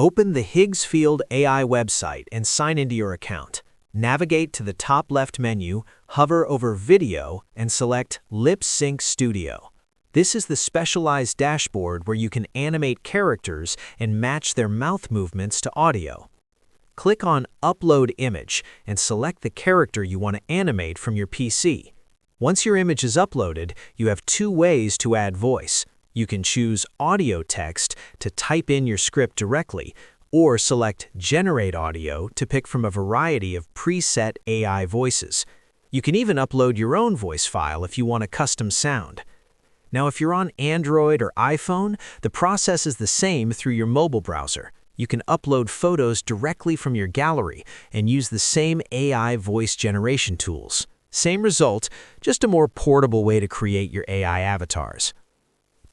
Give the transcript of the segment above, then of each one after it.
Open the Higgsfield AI website and sign into your account. Navigate to the top left menu, hover over Video, and select Lip Sync Studio. This is the specialized dashboard where you can animate characters and match their mouth movements to audio. Click on Upload Image and select the character you want to animate from your PC. Once your image is uploaded, you have two ways to add voice. You can choose Audio Text to type in your script directly, or select Generate Audio to pick from a variety of preset AI voices. You can even upload your own voice file if you want a custom sound. Now, if you're on Android or iPhone, the process is the same through your mobile browser. You can upload photos directly from your gallery and use the same AI voice generation tools. Same result, just a more portable way to create your AI avatars.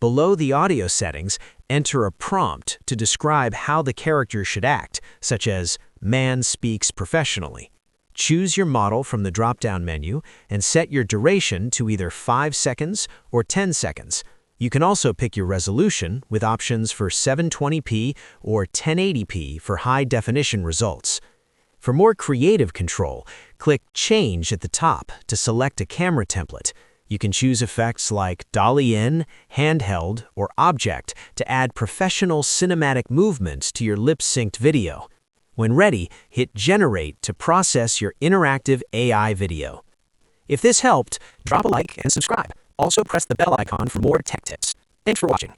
Below the audio settings, enter a prompt to describe how the character should act, such as "Man speaks professionally." Choose your model from the drop-down menu and set your duration to either 5 seconds or 10 seconds. You can also pick your resolution with options for 720p or 1080p for high-definition results. For more creative control, click Change at the top to select a camera template. You can choose effects like Dolly In, Handheld, or Object to add professional cinematic movements to your lip-synced video. When ready, hit Generate to process your interactive AI video. If this helped, drop a like and subscribe. Also press the bell icon for more tech tips. Thanks for watching.